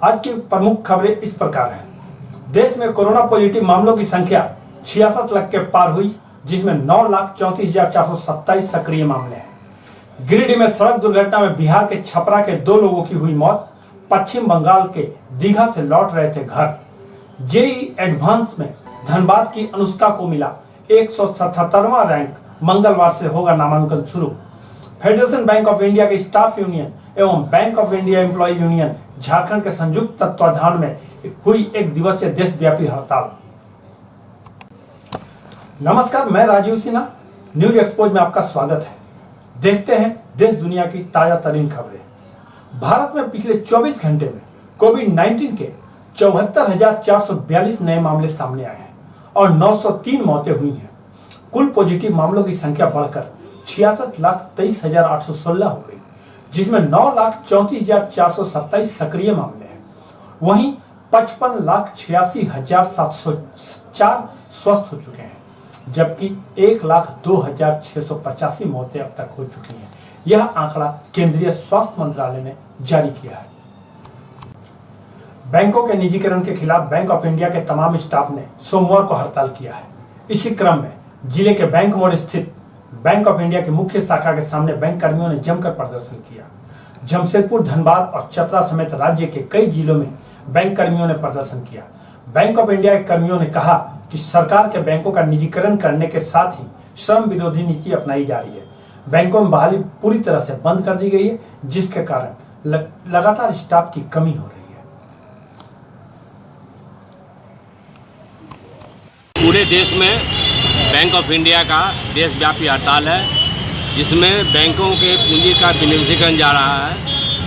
आज की प्रमुख खबरें इस प्रकार हैं। देश में कोरोना पॉजिटिव मामलों की संख्या 66 लाख के पार हुई, जिसमें 9,34,427 सक्रिय मामले हैं। गिरिडीह में सड़क दुर्घटना में बिहार के छपरा के 2 लोगों की हुई मौत। पश्चिम बंगाल के दीघा से लौट रहे थे घर। जेईई एडवांस में धनबाद की अनुष्का को मिला 177वां रैंक। मंगलवार से होगा नामांकन शुरू। फेडरेशन बैंक ऑफ इंडिया के स्टाफ यूनियन एवं bank of India employ union Jharkhand के संयुक्त तत्वाधान में हुई 1 दिवसीय देशव्यापी हड़ताल। नमस्कार, मैं राजीव सिन्हा। न्यूज एक्सपोज में आपका स्वागत है। देखते हैं देश दुनिया की ताजा तरीन खबरें। भारत में पिछले 24 घंटे में कोविड-19 के 74,442 नए मामले सामने आए हैं और 903 मौतें हुई हैं। कुल पॉजिटिव मामलों की संख्या बढ़कर 66,23,816 हो गई, जिसमें 9,34,427 सक्रिय मामले हैं। वहीं 55,86,704 स्वस्थ हो चुके हैं, जबकि 1,02,685 मौतें अब तक हो चुकी हैं। यह आंकड़ा केंद्रीय स्वास्थ्य मंत्रालय ने जारी किया है। बैंकों के निजीकरण के खिलाफ बैंक ऑफ इंडिया के तमाम स्टाफ ने सोमवार को हड़ताल किया है। इसी क्रम में जिले के बैंक मोड़ स्थित बैंक ऑफ इंडिया की मुख्य शाखा के सामने बैंक कर्मियों ने जमकर प्रदर्शन किया। जमशेदपुर, धनबाद और चतरा समेत राज्य के कई जिलों में बैंक कर्मियों ने प्रदर्शन किया। बैंक ऑफ इंडिया के कर्मियों ने कहा कि सरकार के बैंकों का निजीकरण करने के साथ ही श्रम विरोधी नीति अपनाई जा रही है। बैंकों में बहाली पूरी तरह से बंद कर दी गई है, जिसके कारण लगातार स्टाफ की कमी हो रही है। पूरे देश में बैंक ऑफ इंडिया का देशव्यापी हड़ताल है, जिसमें बैंकों के पूंजी का विनिवेशीकरण जा रहा है,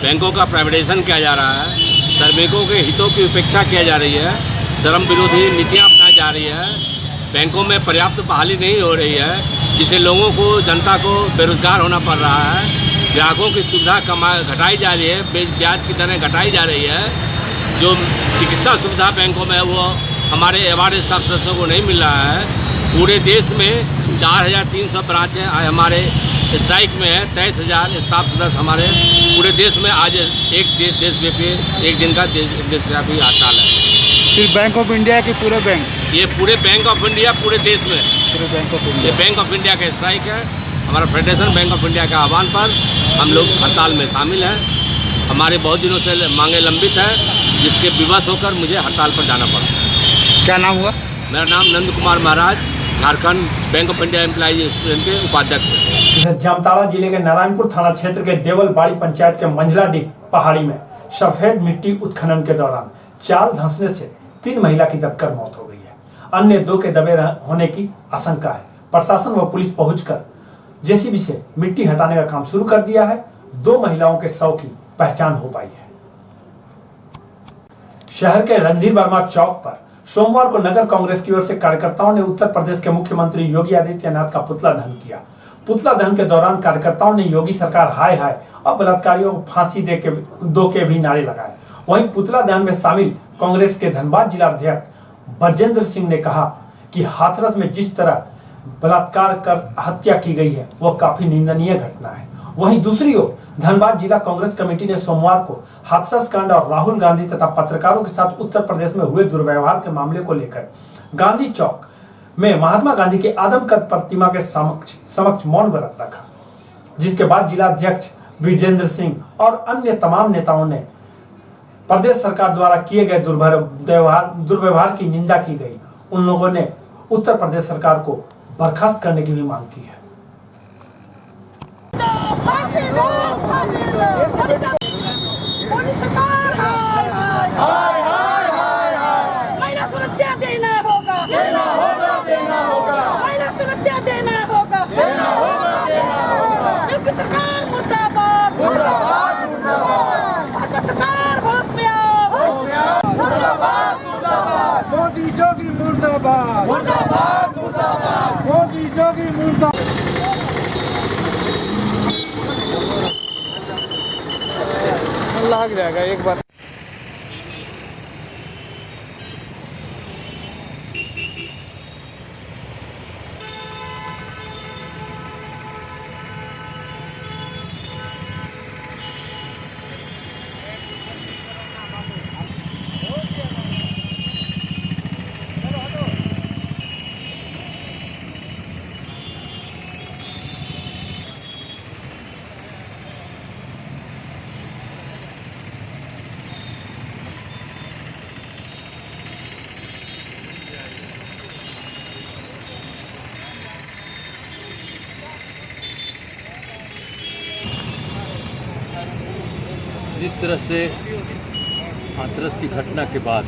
बैंकों का प्राइवेटाइजेशन किया जा रहा है, श्रमिकों के हितों की उपेक्षा की जा रही है, श्रम विरोधी नीतियां अपनाई जा रही है, बैंकों में पर्याप्त बहाली नहीं हो रही है, जिससे लोगों को, जनता को बेरोजगार होना पड़ रहा है, ग्राहकों की सुविधा घटाई जा रही है, ब्याज की दरें घटाई जा रही है, जो चिकित्सा सुविधा बैंकों में वो हमारे अवार्ड स्टाफ सदस्यों को नहीं मिल रहा है। पूरे देश में 4,300 ब्रांच हैं हमारे स्ट्राइक में है। 23,000 स्टाफ सदस्य हमारे पूरे देश में आज एक देशव्यापी एक दिन का देशव्यापी हड़ताल है। सिर्फ बैंक ऑफ इंडिया के पूरे बैंक? ये पूरे बैंक ऑफ इंडिया पूरे देश में पूरे बैंक ऑफ इंडिया। ये बैंक ऑफ इंडिया का स्ट्राइक है। हमारा फेडरेशन बैंक ऑफ इंडिया के आह्वान पर हम लोग हड़ताल में शामिल हैं। हमारे बहुत दिनों से मांगे लंबित है, जिसके विवश होकर मुझे हड़ताल पर जाना पड़ा। क्या नाम हुआ? मेरा नाम Nand Kumar Maharaj, Jharkhand bank of India employ association के उपाध्यक्ष है। इधर जामताड़ा जिले के नारायणपुर थाना क्षेत्र के देवलबाड़ी पंचायत के मंझलाडीह पहाड़ी में सफेद मिट्टी उत्खनन के दौरान चाल धंसने से 3 महिला की दबकर मौत हो गई है। अन्य 2 के दबे होने की आशंका है। प्रशासन व पुलिस पहुंचकर जेसीबी से मिट्टी हटाने का काम शुरू कर दिया है। 2 महिलाओं के शव की पहचान हो पाई है। शहर के रणधीर वर्मा चौक पर सोमवार को नगर कांग्रेस की ओर से कार्यकर्ताओं ने उत्तर प्रदेश के मुख्यमंत्री योगी आदित्यनाथ का पुतला दहन किया। पुतला दहन के दौरान कार्यकर्ताओं ने योगी सरकार हाय हाय और बलात्कारियों को फांसी दो के भी नारे लगाए। वहीं पुतला दहन में शामिल कांग्रेस के धनबाद जिला अध्यक्ष बरजेंद्र सिंह ने कहा कि हाथरस में जिस तरह बलात्कार कर हत्या की गई है, वह काफी निंदनीय घटना है। वहीं दूसरी ओर धनबाद जिला कांग्रेस कमेटी ने सोमवार को हाथरस कांड और राहुल गांधी तथा पत्रकारों के साथ उत्तर प्रदेश में हुए दुर्व्यवहार के मामले को लेकर गांधी चौक में महात्मा गांधी के आदमकद प्रतिमा के समक्ष मौन व्रत रखा, जिसके बाद जिला अध्यक्ष बृजेंद्र सिंह और अन्य तमाम नेताओं ने प्रदेश सरकार द्वारा किए गए दुर्व्यवहार की निंदा की गई। उन लोगों ने उत्तर प्रदेश सरकार को बर्खास्त करने की भी मांग की है। महिला सुरक्षा देना होगा, देना होगा, देना होगा। महिला सुरक्षा देना होगा, देना होगा, देना होगा। योगी सरकार मुर्दाबाद, मुर्दाबाद, मुर्दाबाद। भाजपा सरकार होश में आओ, होश में आओ। मुर्दाबाद, मुर्दाबाद। मोदी जोगी मुर्दाबाद, मुर्दाबाद, मुर्दाबाद। मोदी जोगी मुर्दाबाद। लग जाएगा एक बार। जिस तरह से हाथरस की घटना के बाद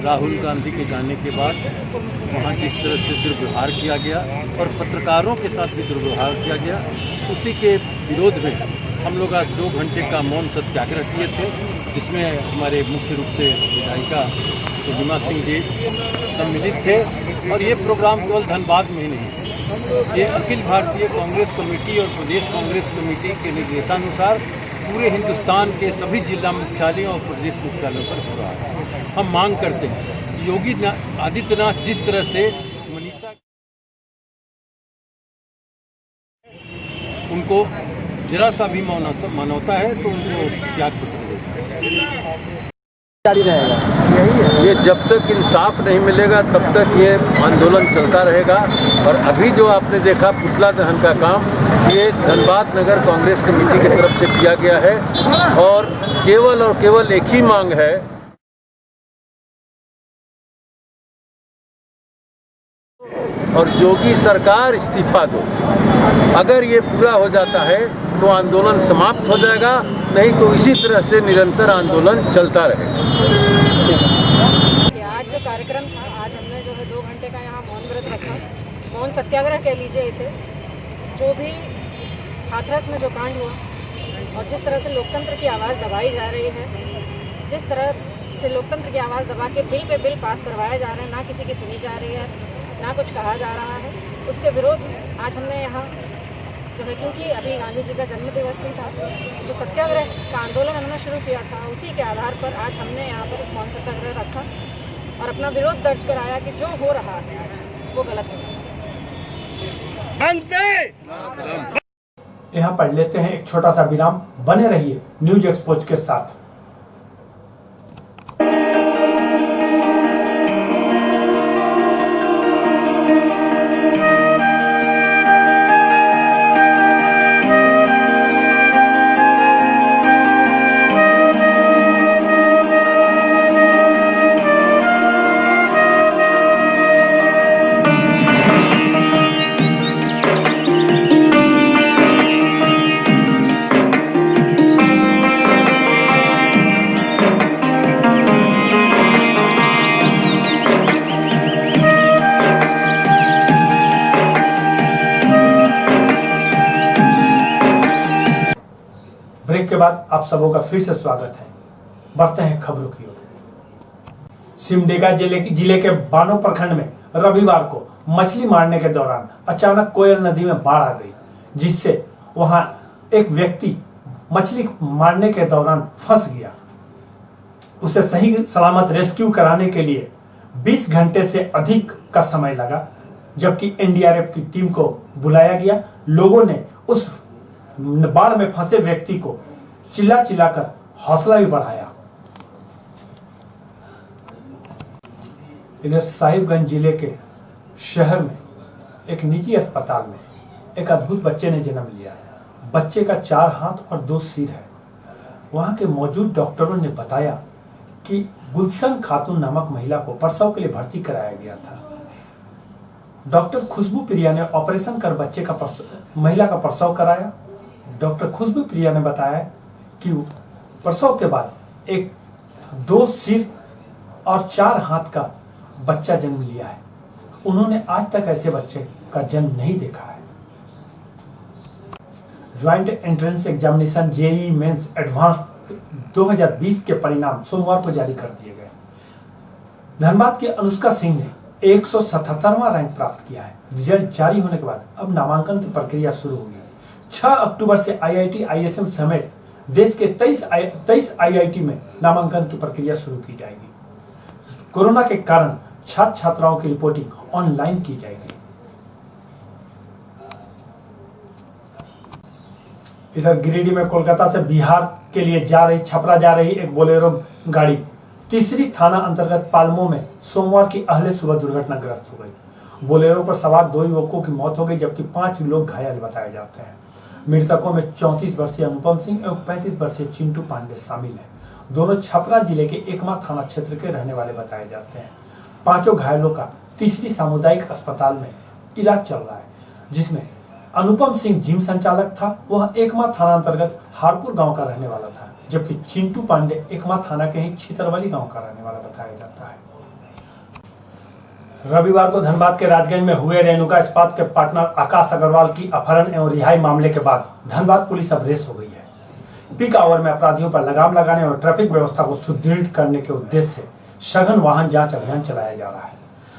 राहुल गांधी के जाने के बाद वहाँ जिस तरह से दुर्व्यवहार किया गया और पत्रकारों के साथ भी दुर्व्यवहार किया गया, उसी के विरोध में हम लोग आज 2 घंटे का मौन सत्याग्रह किए थे, जिसमें हमारे मुख्य रूप से विधायिका पूर्णिमा सिंह जी सम्मिलित थे। और ये प्रोग्राम केवल धनबाद में ही नहीं, ये अखिल भारतीय कांग्रेस कमेटी और प्रदेश कांग्रेस कमेटी के निर्देशानुसार पूरे हिंदुस्तान के सभी जिला मुख्यालयों और प्रदेश मुख्यालयों पर हो रहा है। हम मांग करते हैं योगी आदित्यनाथ जिस तरह से मनीषा उनको जरा सा भी मानवता है तो उनको त्याग पत्र जारी रहेगा, यही है। ये जब तक इंसाफ नहीं मिलेगा तब तक ये आंदोलन चलता रहेगा। और अभी जो आपने देखा पुतला दहन का काम, ये धनबाद नगर कांग्रेस कमेटी की तरफ से किया गया है और केवल एक ही मांग है और योगी सरकार इस्तीफा दो। अगर ये पूरा हो जाता है तो आंदोलन समाप्त हो जाएगा, नहीं तो इसी तरह से निरंतर आंदोलन चलता रहेगा। आज जो कार्यक्रम था, आज हमने जो है 2 घंटे का यहाँ मौन व्रत रखा, मौन सत्याग्रह कह लीजिए इसे। जो भी हाथरस में जो कांड हुआ और जिस तरह से लोकतंत्र की आवाज़ दबाई जा रही है, जिस तरह से लोकतंत्र की आवाज़ दबा के बिल पे बिल पास करवाए जा रहे हैं, ना किसी की सुनी जा रही है, ना कुछ कहा जा रहा है, उसके विरोध में आज हमने यहाँ जो है, क्योंकि अभी गांधी जी का जन्म दिवस भी था, जो सत्याग्रह का आंदोलन हमने शुरू किया था, उसी के आधार पर आज हमने यहाँ पर मौन सत्याग्रह रखा और अपना विरोध दर्ज कराया कि जो हो रहा है आज वो गलत है। यहाँ पढ़ लेते हैं एक छोटा सा विराम। बने रहिए न्यूज एक्सपोज के साथ। ब्रेक के बाद आप सबों का फिर से स्वागत है। बढ़ते हैं खबरों की ओर। सिमडेगा जिले के बानो प्रखंड में रविवार को मछली मारने के दौरान अचानक कोयल नदी में बाढ़ आ गई, जिससे वहां एक व्यक्ति मछली मारने के दौरान फंस गया। उसे सही सलामत रेस्क्यू कराने के लिए 20 घंटे से अधिक का समय लगा, जबकि एनडीआरएफ की टीम को बुलाया गया। लोगों ने उस बाढ़ में फंसे व्यक्ति को चिल्ला चिल्लाकर हौसला भी बढ़ाया। इधर साहिबगंज जिले के शहर में एक निजी अस्पताल में एक अद्भुत बच्चे ने जन्म लिया। बच्चे का 4 हाथ और 2 सिर है। वहां के मौजूद डॉक्टरों ने बताया कि गुलशन खातून नामक महिला को प्रसव के लिए भर्ती कराया गया था। डॉक्टर खुशबू प्रिया ने ऑपरेशन कर बच्चे का महिला का प्रसव कराया। डॉक्टर खुशबू प्रिया ने बताया कि प्रसव के बाद एक 2 सिर और 4 हाथ का बच्चा जन्म लिया है। उन्होंने आज तक ऐसे बच्चे का जन्म नहीं देखा है। Joint entrance examination JEE mains advance 2020 के परिणाम सोमवार को जारी कर दिए गए। धनबाद की अनुष्का सिंह ने 177वां रैंक प्राप्त किया है। रिजल्ट जारी होने के बाद अब नामांकन की प्रक्रिया शुरू होगी। 6 अक्टूबर से आईआईटी आईएसएम समेत देश के 23 आईआईटी में नामांकन की प्रक्रिया शुरू की जाएगी। कोरोना के कारण छात्र छात्राओं की रिपोर्टिंग ऑनलाइन की जाएगी। इधर गिरिडीह में कोलकाता से बिहार के लिए छपरा जा रही एक बोलेरो गाड़ी तीसरी थाना अंतर्गत पालमो में सोमवार की अहले सुबह दुर्घटनाग्रस्त हो गई। बोलेरो पर सवार 2 युवकों की मौत हो गई, जबकि 5 लोग घायल बताए जाते हैं। मृतकों में 34 वर्षीय अनुपम सिंह एवं 35 वर्षीय चिंटू पांडे शामिल हैं। दोनों छपरा जिले के एकमा थाना क्षेत्र के रहने वाले बताए जाते हैं। 5 घायलों का तीसरी सामुदायिक अस्पताल में इलाज चल रहा है, जिसमें अनुपम सिंह जिम संचालक था। वह एकमा थाना अंतर्गत हारपुर गांव का रहने वाला था, जबकि चिंटू पांडे एकमा थाना के ही छितरवली गांव का रहने वाला बताया जाता है। रविवार को धनबाद के राजगंज में हुए रेणुका इस्पात के पार्टनर आकाश अग्रवाल की अपहरण एवं रिहाई मामले के बाद धनबाद पुलिस अब रेस हो गई है। पीक आवर में अपराधियों पर लगाम लगाने और ट्रैफिक व्यवस्था को सुदृढ़ करने के उद्देश्य से सघन वाहन जांच अभियान चलाया जा रहा है।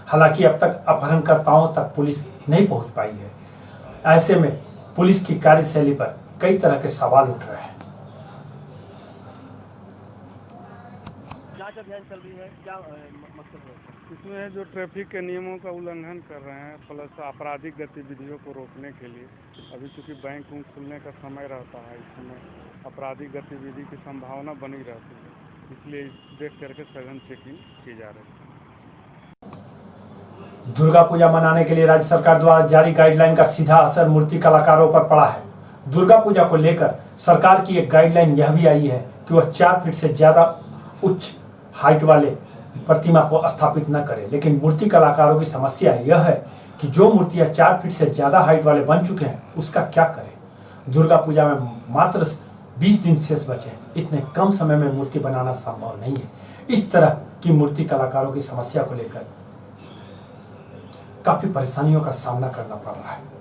हालांकि अब तक अपहरणकर्ताओं तक पुलिस नहीं पहुंच पाई है। ऐसे में पुलिस की कार्यशैली पर कई तरह के सवाल उठ रहे हैं। जांच अभियान चल रही है, क्या मकसद है? इसमें जो ट्रैफिक के नियमों का उल्लंघन कर रहे हैं प्लस आपराधिक गतिविधियों को रोकने के लिए, अभी चूँकि बैंक उंक खुलने का समय रहता है, इस समय आपराधिक गतिविधि की संभावना बनी रहती है, इसलिए देख करके सघन चेकिंग की जा रही है। दुर्गा पूजा मनाने के लिए राज्य सरकार द्वारा जारी गाइडलाइन का सीधा असर मूर्ति कलाकारों पर पड़ा है। दुर्गा पूजा को लेकर सरकार की एक गाइडलाइन यह भी आई है कि वह 4 फीट से ज्यादा उच्च हाइट वाले प्रतिमा को स्थापित न करे। लेकिन मूर्ति कलाकारों की समस्या यह है कि जो मूर्तियां 4 फीट से ज्यादा हाइट वाले बन चुके हैं, उसका क्या करें। दुर्गा पूजा में मात्र 20 दिन शेष बचे हैं। इतने कम समय में मूर्ति बनाना संभव नहीं है। इस तरह की मूर्ति कलाकारों की समस्या को लेकर काफी परेशानियों का सामना करना पड़ रहा है।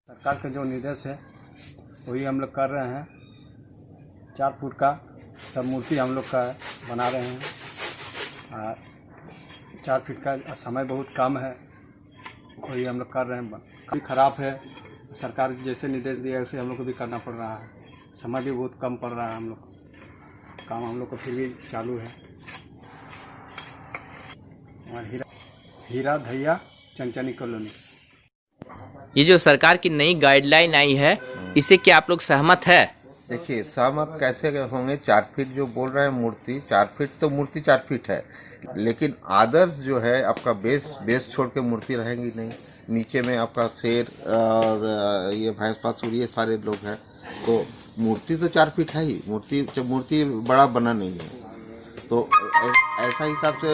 सरकार का जो निर्देश है वही हम लोग कर रहे हैं। 4 फुट का सब मूर्ति हम लोग का बना रहे हैं। 4 फीट का समय बहुत कम है, वही हम लोग कर रहे हैं। काफ़ी ख़राब है, सरकार जैसे निर्देश दिया उसे हम लोग को भी करना पड़ रहा है। समय भी बहुत कम पड़ रहा है, हम लोग काम हम लोग को फिर भी चालू है। और हीरा धैया चंचनी कॉलोनी। ये जो सरकार की नई गाइडलाइन आई है, इससे क्या आप लोग सहमत है? देखिए, सहमत कैसे होंगे? 4 फीट जो बोल रहे हैं मूर्ति, 4 फीट तो मूर्ति 4 फीट है, लेकिन आदर्श जो है आपका बेस छोड़ के मूर्ति रहेंगी नहीं। नीचे में आपका शेर और ये भैंस बाछुर ये सारे लोग हैं, तो मूर्ति तो 4 फीट है ही। मूर्ति बड़ा बना नहीं है, तो ऐसा हिसाब से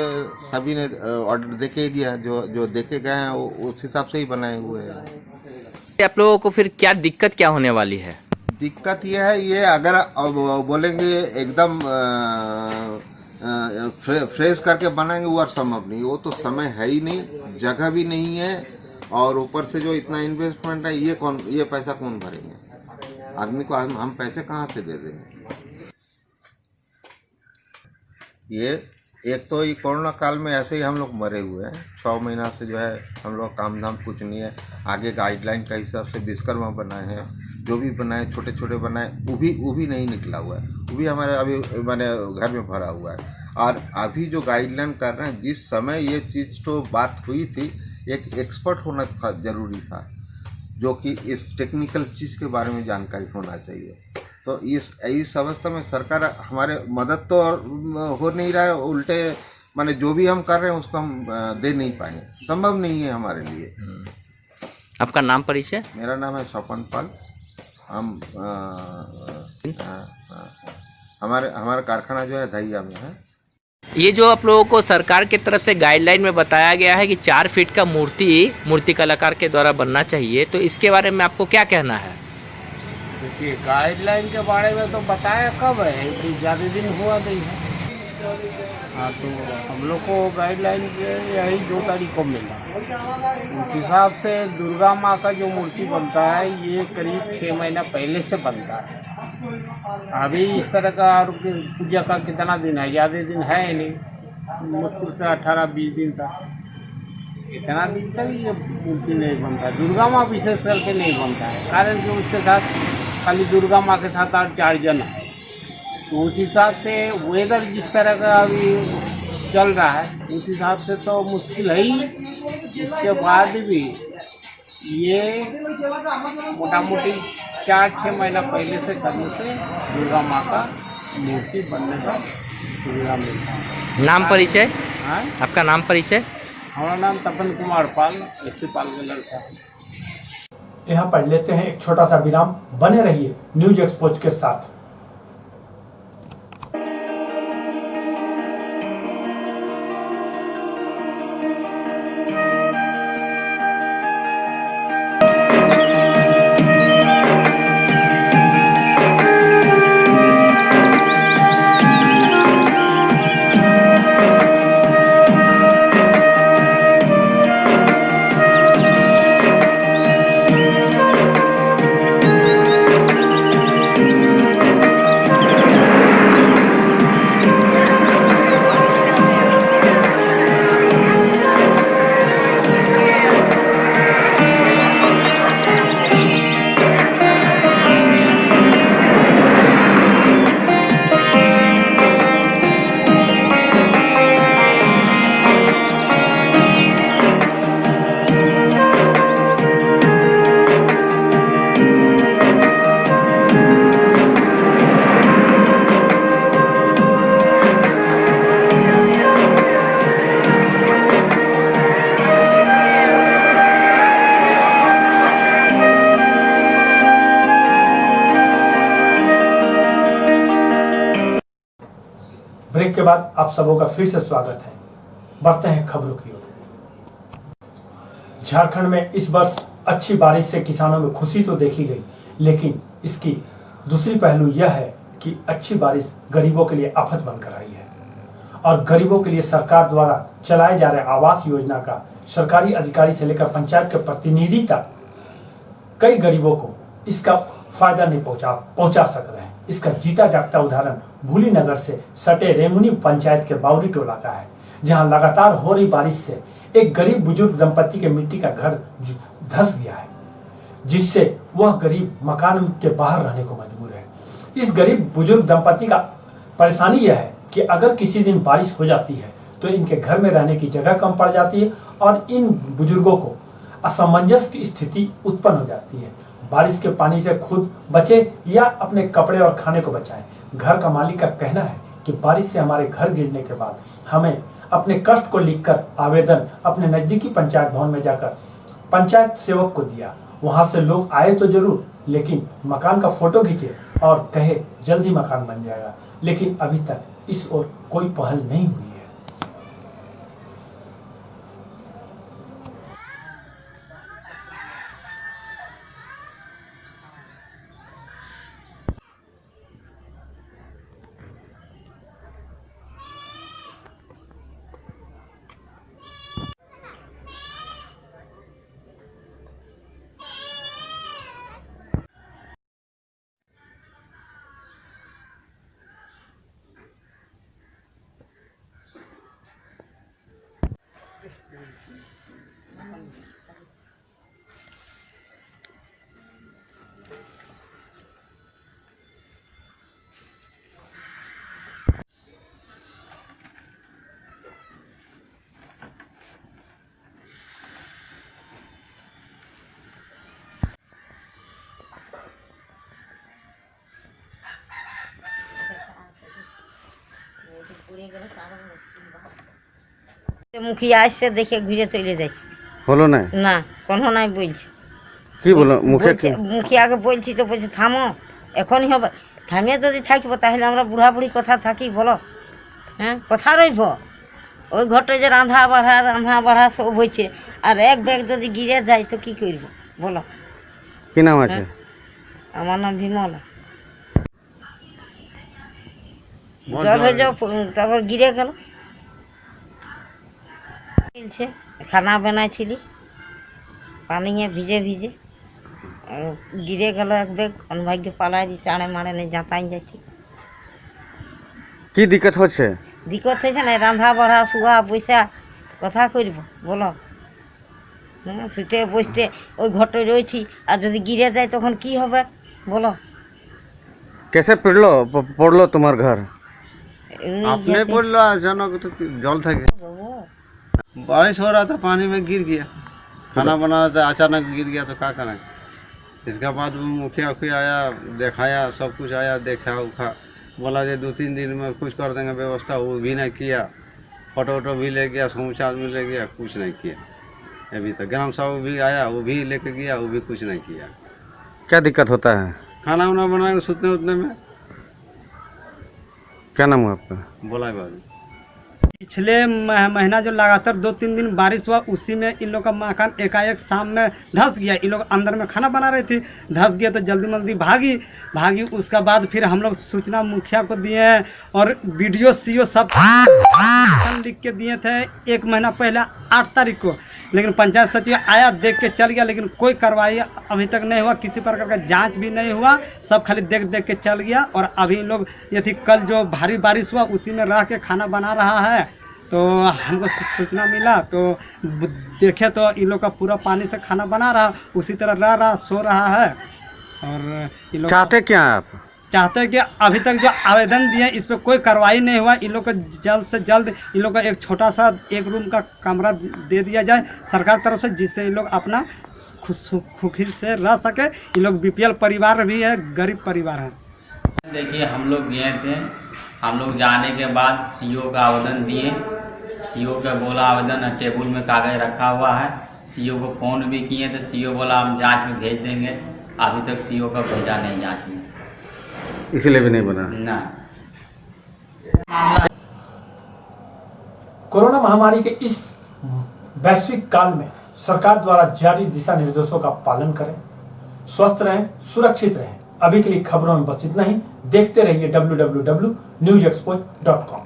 सभी ने ऑर्डर देके गया, जो देके गए हैं वो उस हिसाब से ही बनाए हुए हैं। आप लोगों को फिर क्या दिक्कत क्या होने वाली है? दिक्कत ये है, ये अगर बोलेंगे एकदम फ्रेश करके बनाएंगे वो संभव नहीं। वो तो समय है ही नहीं, जगह भी नहीं है, और ऊपर से जो इतना इन्वेस्टमेंट है ये पैसा कौन भरेंगे? आदमी को हम पैसे कहाँ से दे देंगे? ये एक तो ये कोरोना काल में ऐसे ही हम लोग मरे हुए हैं। 6 महीना से जो है हम लोग काम धाम कुछ नहीं है। आगे गाइडलाइन का हिसाब से विश्वकर्मा बनाए हैं, जो भी बनाए छोटे छोटे बनाए, वो भी नहीं निकला हुआ है। वो भी हमारे अभी मैंने घर में भरा हुआ है। और अभी जो गाइडलाइन कर रहे हैं, जिस समय ये चीज़ तो बात हुई थी, एक एक्सपर्ट होना था जरूरी था, जो कि इस टेक्निकल चीज़ के बारे में जानकारी होना चाहिए। तो इस अवस्था में सरकार हमारे मदद तो हो नहीं रहा है, उल्टे माने जो भी हम कर रहे हैं उसको हम दे नहीं पाएंगे, संभव नहीं है हमारे लिए। आपका नाम परिचय? मेरा नाम है स्वपन पाल। हम हमारा कारखाना जो है धैया में है। ये जो आप लोगों को सरकार की तरफ से गाइडलाइन में बताया गया है कि 4 फीट का मूर्ति कलाकार के द्वारा बनना चाहिए, तो इसके बारे में आपको क्या कहना है? देखिए, गाइडलाइन के बारे में तो बताया कब है, ज़्यादा दिन हुआ नहीं है। हाँ, तो हम लोग को गाइडलाइन यही 2 तारीख को मिला। उस हिसाब से दुर्गा माँ का जो मूर्ति बनता है, ये करीब 6 महीना पहले से बनता है। अभी इस तरह का पूजा का कितना दिन है? ज़्यादा दिन है ही नहीं, मुश्किल से 18-20 दिन तक। इतना दिन तक ये मूर्ति नहीं बनता है। दुर्गा माँ विशेष करके नहीं बनता है, कारण कि उसके साथ खाली दुर्गा माँ के साथ और 4 जन है, तो उस हिसाब से वेदर जिस तरह का अभी चल रहा है उस हिसाब से तो मुश्किल है ही। उसके बाद भी ये मोटा मोटी 4-6 महीना पहले से करने से दुर्गा माँ का मूर्ति बनने का सुविधा मिलता है। नाम परिचय हाँ, आपका नाम परिचय? हमारा नाम तपन कुमार पाल, एस पाल का लड़का है। यहाँ पर लेते हैं एक छोटा सा विराम, बने रहिए न्यूज एक्सपोज के साथ। ब्रेक के बाद आप सबों का फिर से स्वागत है। बढ़ते हैं खबरों की ओर। झारखंड में इस वर्ष अच्छी बारिश से किसानों में खुशी तो देखी गई, लेकिन इसकी दूसरी पहलू यह है कि अच्छी बारिश गरीबों के लिए आफत बनकर आई है और गरीबों के लिए सरकार द्वारा चलाए जा रहे आवास योजना का सरकारी अधिकारी से लेकर पंचायत के प्रतिनिधि तक कई गरीबों को इसका फायदा नहीं पहुंचा सक रहे हैं। इसका जीता जागता उदाहरण भूली नगर से सटे रेंगुनी पंचायत के बावरी टोला का है, जहां लगातार हो रही बारिश से एक गरीब बुजुर्ग दंपति के मिट्टी का घर धंस गया है, जिससे वह गरीब मकान के बाहर रहने को मजबूर है। इस गरीब बुजुर्ग दंपति का परेशानी यह है कि अगर किसी दिन बारिश हो जाती है तो इनके घर में रहने की जगह कम पड़ जाती है और इन बुजुर्गों को असमंजस की स्थिति उत्पन्न हो जाती है। बारिश के पानी से खुद बचे या अपने कपड़े और खाने को बचाएं। घर का मालिक का कहना है कि बारिश से हमारे घर गिरने के बाद हमें अपने कष्ट को लिखकर आवेदन अपने नजदीकी पंचायत भवन में जाकर पंचायत सेवक को दिया। वहां से लोग आए तो जरूर, लेकिन मकान का फोटो खींचे और कहे जल्दी मकान बन जाएगा, लेकिन अभी तक इस ओर कोई पहल नहीं हुई है। মুখিয়া আসছে দেখে ঘুরে চলে যাচ্ছে। হলো না না কোনো নাই বলছে। কি বলো মুখিয়াকে বলছি তো বলছে থামো এখনই হবে। থামিয়ে যদি থাকবো তাহলে আমরা বুড়া বুড়ি কথা থাকি বলো? হ্যাঁ কথা রইব? ওই ঘরটা যে রাঁধা বাড়া সব হয়েছে, আর এক ব্যাগ যদি গিরে যায় তো কি করবো বলো? কি নাম আছে? আমার নাম বিমলা। জল হয়ে যাও তারপর গিরে গেল। খানা বানাইছিলি পানিয়ে ভিজে ভিজে গিরে গেল এক ব্যাগ। অনভাগ্য পালাই দিয়ে চাড়ে মারে নেই যাতাই যাচ্ছি। কি দিক্কত হচ্ছে? দিক্কত হয়েছে না, রাঁধা বাড়া শুয়া বৈশা কথা করব বলো? হ্যাঁ শুতে বসতে ওই ঘরটায় রয়েছি, আর যদি গিরে যায় তখন কি হবে বলো? कैसे पड़लो तुम्हार घर? आपने बोल लो अचानक तो जल था बारिश हो रहा था, पानी में गिर गया। खाना बना रहा था, अचानक गिर गया तो क्या करें। इसके बाद मुखिया आया, दिखाया, सब कुछ आया, देखा उखा, बोला जो 2-3 दिन में कुछ कर देंगे व्यवस्था, वो भी नहीं किया। फोटो भी ले गया, समूचा आदमी ले गया, कुछ नहीं किया। अभी तक ग्राम सभा भी आया, वो भी लेके गया, वो भी कुछ नहीं किया। क्या दिक्कत होता है? खाना वाना बनाए सुतने उतने में। क्या नाम है आपका? बोला बाबू। पिछले महीना जो लगातार 2-3 दिन बारिश हुआ, उसी में इन लोग का मकान एकाएक शाम में धंस गया। इन लोग अंदर में खाना बना रहे थे, धंस गया तो जल्दी भागी। उसका बाद फिर हम लोग सूचना मुखिया को दिए हैं और वीडियो सीओ सब लिख के दिए थे 1 महीना पहले 8 तारीख को। लेकिन पंचायत सचिव आया, देख के चल गया, लेकिन कोई कार्रवाई अभी तक नहीं हुआ, किसी प्रकार का जांच भी नहीं हुआ, सब खाली देख के चल गया। और अभी इन लोग ये थी कल जो भारी बारिश हुआ, उसी में रह के खाना बना रहा है। तो हमको सूचना मिला तो देखे तो इन लोग का पूरा पानी से खाना बना रहा, उसी तरह रह रहा, सो रहा है। और इन लोग चाहते क्या है आप? चाहते हैं कि अभी तक जो आवेदन दिए इस पर कोई कार्रवाई नहीं हुआ, इन लोग को जल्द से जल्द इन लोग का एक छोटा सा 1 रूम का कमरा दे दिया जाए सरकार तरफ से, जिससे इन लोग अपना खुशी से रह सके। इन लोग BPL परिवार भी है, गरीब परिवार है। देखिए हम लोग गए थे, हम लोग जाने के बाद CO का आवेदन दिए। CO का बोला आवेदन टेबल में कागज रखा हुआ है। CO को फ़ोन भी किए तो CO बोला हम जांच में भेज देंगे। अभी तक CO का भेजा नहीं जांच में, इसलिए भी नहीं बना ना। कोरोना महामारी के इस वैश्विक काल में सरकार द्वारा जारी दिशा निर्देशों का पालन करें, स्वस्थ रहें, सुरक्षित रहें। अभी के लिए खबरों में बस इतना ही। देखते रहिए www.newsexpo.com।